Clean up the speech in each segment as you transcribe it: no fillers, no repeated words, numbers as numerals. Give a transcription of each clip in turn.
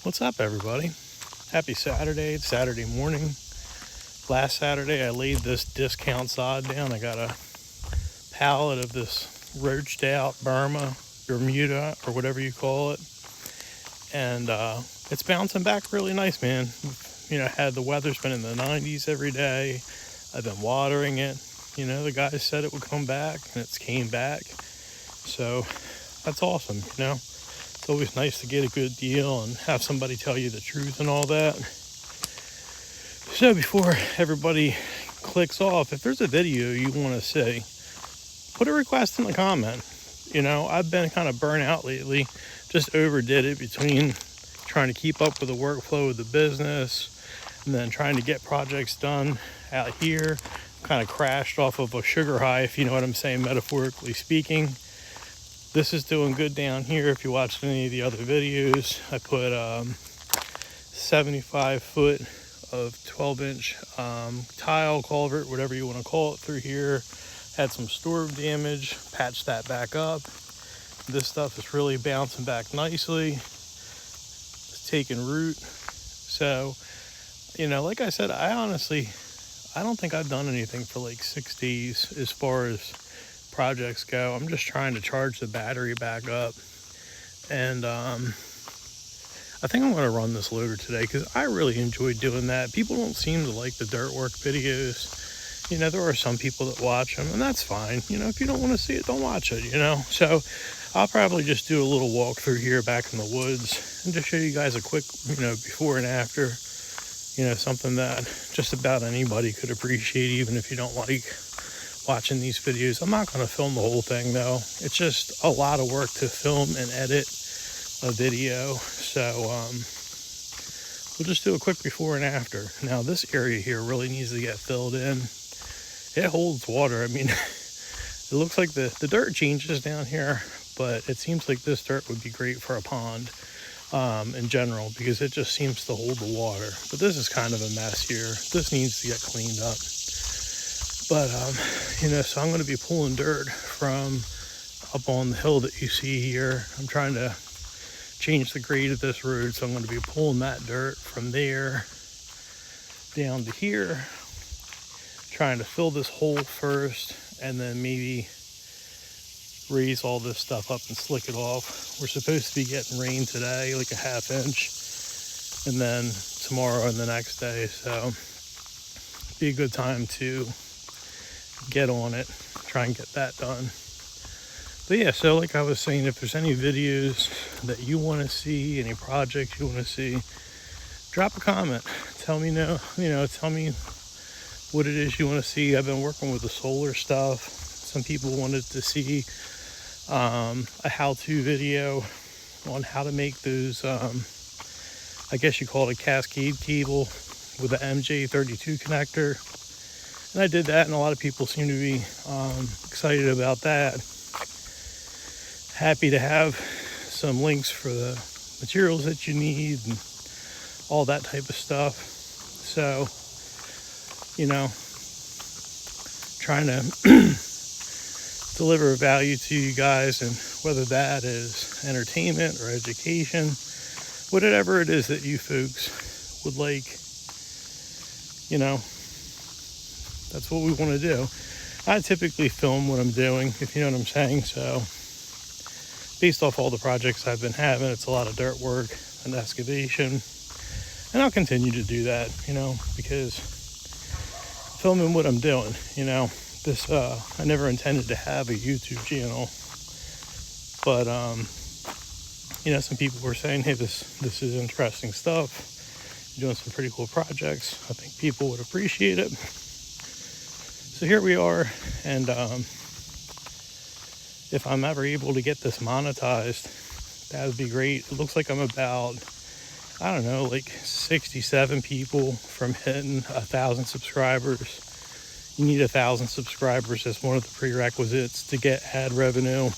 What's up, everybody? Happy Saturday. It's Saturday morning. Last Saturday, I laid this discount sod down. I got a pallet of this roached out Burma, Bermuda, or whatever you call it. And it's bouncing back really nice, man. Had the weather's been in the 90s every day. I've been watering it. The guys said it would come back, and it's came back. So that's awesome, It's always nice to get a good deal and have somebody tell you the truth and all that. So before everybody clicks off, if there's a video you want to see, put a request in the comment. I've been kind of burnt out lately. Just overdid it between trying to keep up with the workflow of the business and then trying to get projects done out here. Kind of crashed off of a sugar high, if you know what I'm saying, metaphorically speaking. This is doing good down here. If you watched any of the other videos, I put 75 foot of 12-inch tile, culvert, whatever you want to call it, through here. Had some storm damage, patched that back up. This stuff is really bouncing back nicely. It's taking root. So, like I said, I don't think I've done anything for like 6 days as far as projects go. I'm just trying to charge the battery back up, and I think I'm going to run this loader today because I really enjoy doing that. People don't seem to like the dirt work videos. There are some people that watch them, and that's fine. If you don't want to see it, don't watch it, So I'll probably just do a little walk through here back in the woods and just show you guys a quick, before and after, something that just about anybody could appreciate, even if you don't like watching these videos. I'm not going to film the whole thing though. It's just a lot of work to film and edit a video. So we'll just do a quick before and after. Now this area here really needs to get filled in. It holds water. I mean, it looks like the dirt changes down here, but it seems like this dirt would be great for a pond in general, because it just seems to hold the water. But this is kind of a mess here. This needs to get cleaned up. But, so I'm going to be pulling dirt from up on the hill that you see here. I'm trying to change the grade of this road, so I'm going to be pulling that dirt from there down to here, trying to fill this hole first, and then maybe raise all this stuff up and slick it off. We're supposed to be getting rain today, like a ½ inch, and then tomorrow and the next day, so be a good time to get on it, try and get that done. But yeah, so like I was saying, if there's any videos that you want to see, any projects you want to see, drop a comment. Tell me tell me what it is you want to see. I've been working with the solar stuff. Some people wanted to see a how-to video on how to make those, I guess you call it a cascade cable with the MJ32 connector. And I did that, and a lot of people seem to be excited about that. Happy to have some links for the materials that you need and all that type of stuff. So, trying to deliver value to you guys, and whether that is entertainment or education, whatever it is that you folks would like, that's what we want to do. I typically film what I'm doing, if you know what I'm saying. So based off all the projects I've been having, it's a lot of dirt work and excavation, and I'll continue to do that, because filming what I'm doing, this I never intended to have a YouTube channel, but some people were saying, hey, this is interesting stuff. You're doing some pretty cool projects. I think people would appreciate it. So here we are, and if I'm ever able to get this monetized, that would be great. It looks like I'm about, like 67 people from hitting 1,000 subscribers. You need 1,000 subscribers as one of the prerequisites to get ad revenue,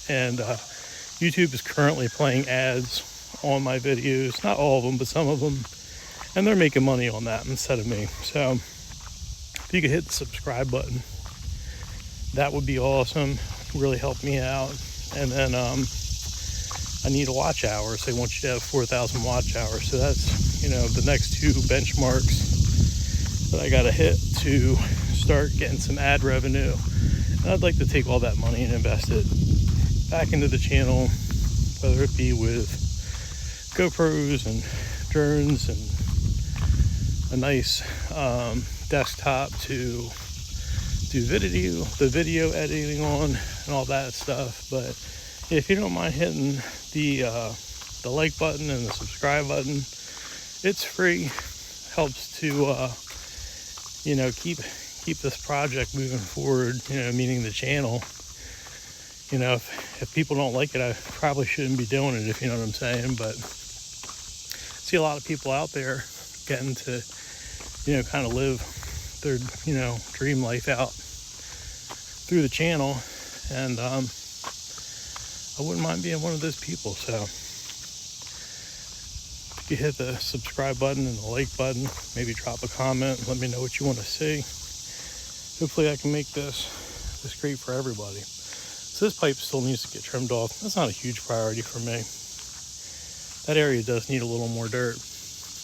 and YouTube is currently playing ads on my videos. Not all of them, but some of them, and they're making money on that instead of me. So if you could hit the subscribe button, that would be awesome. Really help me out. And then I need watch hours. They want you to have 4,000 watch hours. So that's, you know, the next two benchmarks that I got to hit to start getting some ad revenue. And I'd like to take all that money and invest it back into the channel, whether it be with GoPros and drones and a nice desktop to do the video editing on and all that stuff. But if you don't mind hitting the like button and the subscribe button, it's free. Helps to you know, keep this project moving forward, you know, meaning the channel. You know, if people don't like it, I probably shouldn't be doing it, if you know what I'm saying. But I see a lot of people out there getting to, you know, kind of live their, you know, dream life out through the channel, and I wouldn't mind being one of those people. So if you hit the subscribe button and the like button, maybe drop a comment and let me know what you want to see. Hopefully I can make this great for everybody. So this pipe still needs to get trimmed off. That's not a huge priority for me. That area does need a little more dirt.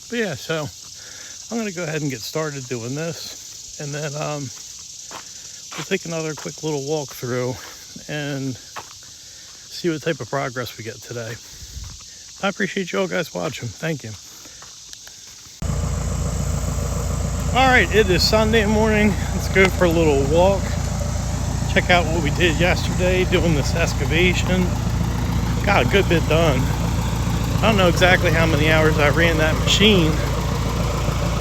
But yeah, so I'm going to go ahead and get started doing this, and then we'll take another quick little walk through and see what type of progress we get today. I appreciate you all guys watching. Thank you. All right, it is Sunday morning. Let's go for a little walk. Check out what we did yesterday doing this excavation. Got a good bit done. I don't know exactly how many hours I ran that machine.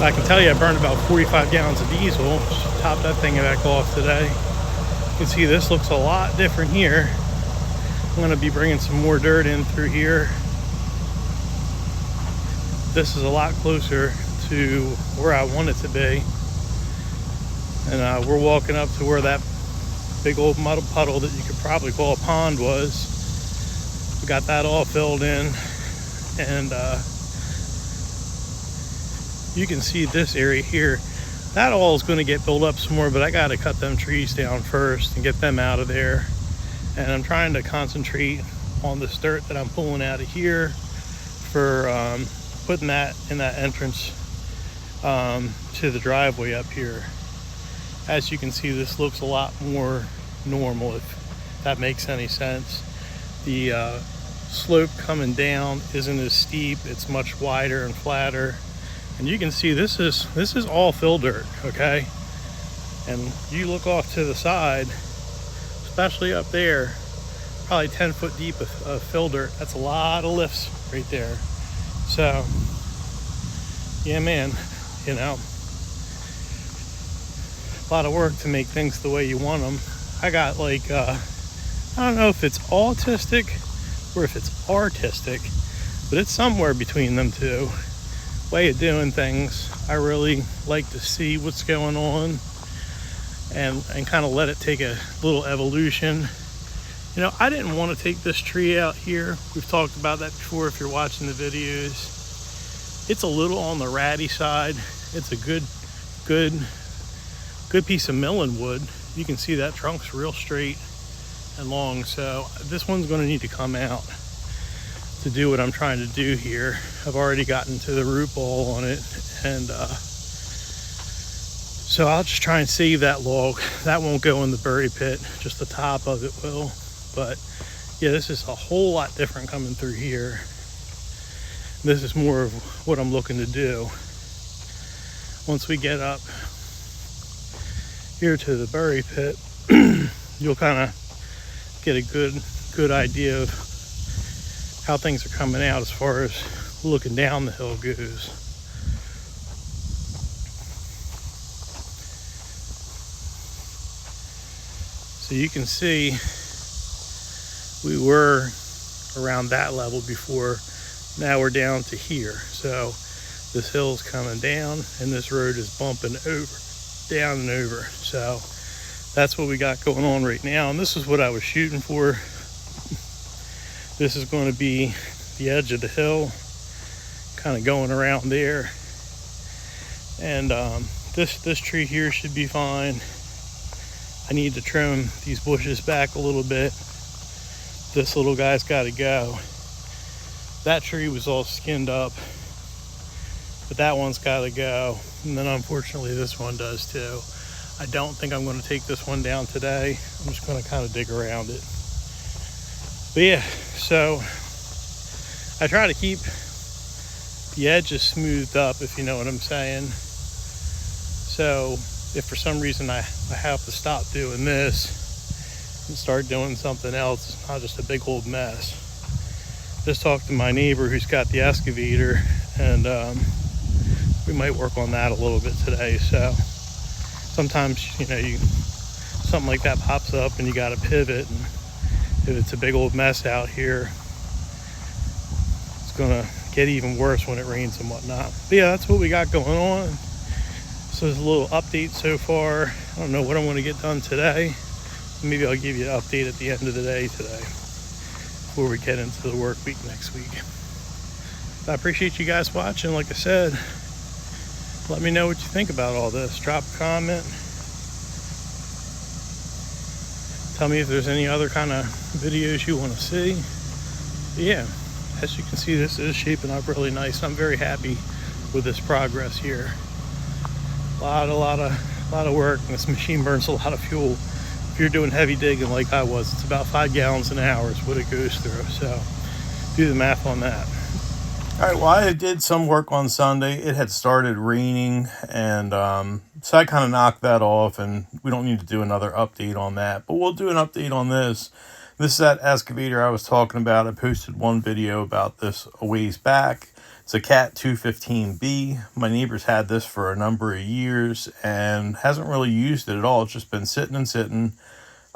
I can tell you I burned about 45 gallons of diesel. Top that thing back off today. You can see this looks a lot different here. I'm going to be bringing some more dirt in through here. This is a lot closer to where I want it to be. And we're walking up to where that big old mud puddle that you could probably call a pond was. We got that all filled in, and you can see this area here. That all is going to get built up some more, but I got to cut them trees down first and get them out of there. And I'm trying to concentrate on this dirt that I'm pulling out of here for putting that in that entrance to the driveway up here. As you can see, this looks a lot more normal, if that makes any sense. The slope coming down isn't as steep. It's much wider and flatter. And you can see this is all fill dirt, okay? And you look off to the side, especially up there, probably 10 foot deep of fill dirt. That's a lot of lifts right there. So, yeah, man, you know, a lot of work to make things the way you want them. I got like, I don't know if it's autistic or if it's artistic, but it's somewhere between them two. Way of doing things. I really like to see what's going on and kind of let it take a little evolution. You know, I didn't want to take this tree out here. We've talked about that before if you're watching the videos. It's a little on the ratty side. It's a good piece of milling wood. You can see that trunk's real straight and long. So this one's going to need to come out to do what I'm trying to do here. I've already gotten to the root ball on it, and so I'll just try and save that log. That won't go in the bury pit, just the top of it will. But yeah, this is a whole lot different coming through here. This is more of what I'm looking to do. Once we get up here to the bury pit, you'll kind of get a good idea of how things are coming out as far as looking down the hill goes. So you can see we were around that level before. Now we're down to here. So this hill's coming down and this road is bumping over, down and over. So that's what we got going on right now. And this is what I was shooting for. This is going to be the edge of the hill, kind of going around there. And this tree here should be fine. I need to trim these bushes back a little bit. This little guy's got to go. That tree was all skinned up, but that one's got to go. And then unfortunately this one does too. I don't think I'm going to take this one down today. I'm just going to kind of dig around it. But yeah, so I try to keep the edges smoothed up, if you know what I'm saying. So if for some reason I have to stop doing this and start doing something else, it's not just a big old mess. Just talked to my neighbor who's got the excavator, and we might work on that a little bit today. So sometimes, you know, something like that pops up and you got to pivot, and if it's a big old mess out here, it's gonna get even worse when it rains and whatnot. But yeah, that's what we got going on. So there's a little update so far. I don't know what I'm going to get done today. Maybe I'll give you an update at the end of the day today before we get into the work week next week. But I appreciate you guys watching. Like I said, let me know what you think about all this. Drop a comment. Tell me if there's any other kind of videos you want to see. But yeah, as you can see, this is shaping up really nice. I'm very happy with this progress here. A lot of work, and this machine burns a lot of fuel. If you're doing heavy digging like I was, it's about 5 gallons an hour is what it goes through. So do the math on that. All right, well, I did some work on Sunday. It had started raining, and so I kind of knocked that off, and we don't need to do another update on that, but we'll do an update on this. This is that excavator I was talking about. I posted one video about this a ways back. It's a Cat 215B. My neighbor's had this for a number of years and hasn't really used it at all. It's just been sitting and sitting.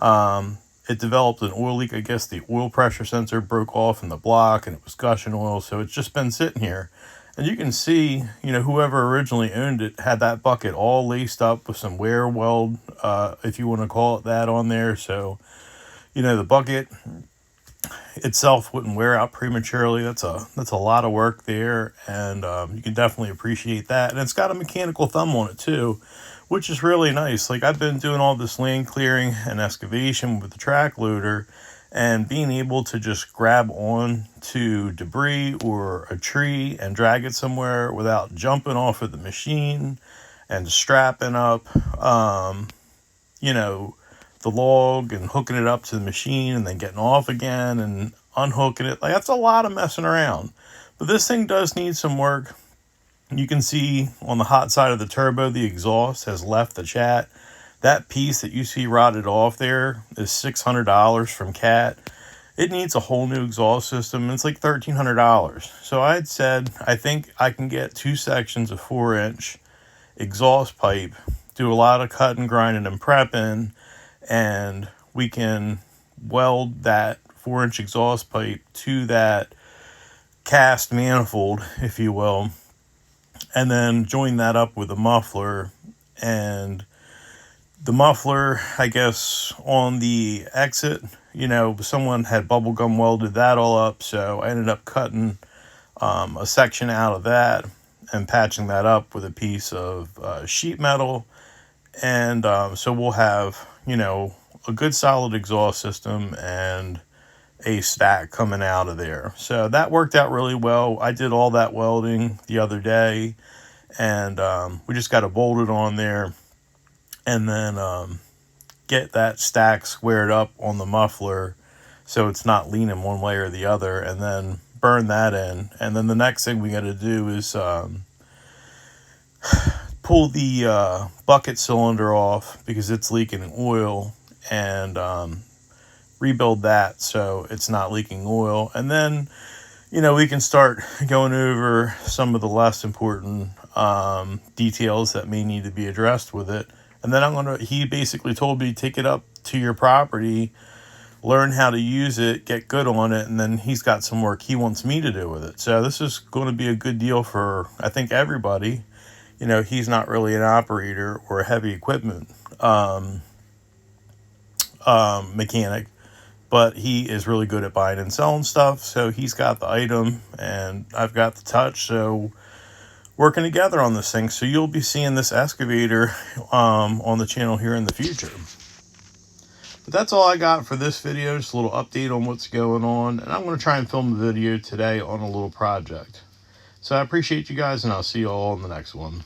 It developed an oil leak. I guess the oil pressure sensor broke off in the block and it was gushing oil. So it's just been sitting here. And you can see, you know, whoever originally owned it had that bucket all laced up with some wear weld, if you want to call it that, on there. So, you know, the bucket itself wouldn't wear out prematurely. That's a lot of work there, and you can definitely appreciate that. And it's got a mechanical thumb on it too, which is really nice. Like, I've been doing all this land clearing and excavation with the track loader, and being able to just grab on to debris or a tree and drag it somewhere without jumping off of the machine and strapping up you know, the log and hooking it up to the machine and then getting off again and unhooking it. Like, that's a lot of messing around. But this thing does need some work. You can see on the hot side of the turbo, the exhaust has left the chat. That piece that you see rotted off there is $600 from Cat. It needs a whole new exhaust system. It's like $1,300. So I had said, I think I can get 2 sections of 4-inch exhaust pipe, do a lot of cutting, grinding, and prepping, and we can weld that 4-inch exhaust pipe to that cast manifold, if you will, and then join that up with a muffler. And the muffler, I guess, on the exit, you know, someone had bubblegum welded that all up, so I ended up cutting a section out of that and patching that up with a piece of sheet metal. And so we'll have, you know, a good solid exhaust system and a stack coming out of there. So that worked out really well. I did all that welding the other day, and we just got to bolt it on there and then get that stack squared up on the muffler so it's not leaning one way or the other, and then burn that in. And then the next thing we got to do is pull the bucket cylinder off because it's leaking oil, and rebuild that so it's not leaking oil. And then, you know, we can start going over some of the less important details that may need to be addressed with it. And then he basically told me, take it up to your property, learn how to use it, get good on it, and then he's got some work he wants me to do with it. So this is going to be a good deal for, I think, everybody. You know, he's not really an operator or a heavy equipment mechanic, but he is really good at buying and selling stuff. So he's got the item and I've got the touch. So working together on this thing. So you'll be seeing this excavator on the channel here in the future. But that's all I got for this video, just a little update on what's going on. And I'm going to try and film a video today on a little project. So I appreciate you guys, and I'll see you all in the next one.